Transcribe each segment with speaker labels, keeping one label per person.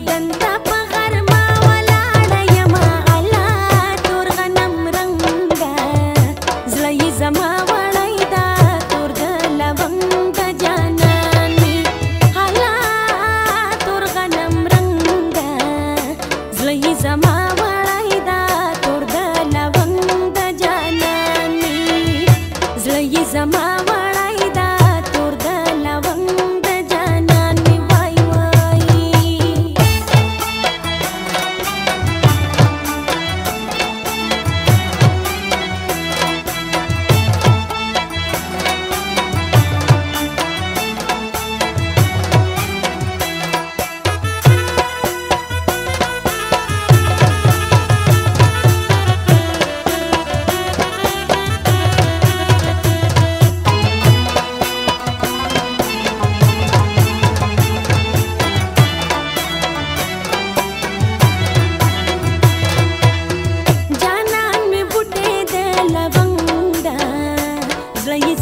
Speaker 1: دنده په غرمه ولاړه یمه الله تور غنم رنګه زړه یې زما وړی دا تور د لونګ د جانان مې الله تور غنم رنګه زړه یې زما وړی دا تور د لونګ د جانان مې زړه یې زما وړی دا تور د لونګ د جانان مې وای وای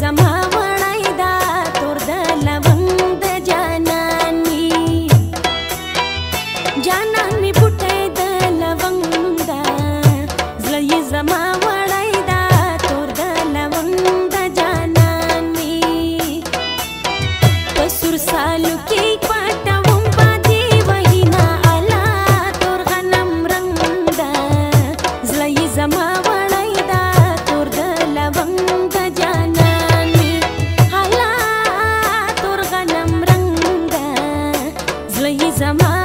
Speaker 1: زما وړای دا تور د لونګ د جانان می جانان می بوټه د لونګ دا زړه یې زما وړای دا تور د لونګ د جانان می پسور سالو کې پټوم باندې وینا الا تور غنم رنګ دا زړه یې زما وړای دا تور د لونګ د جانان زما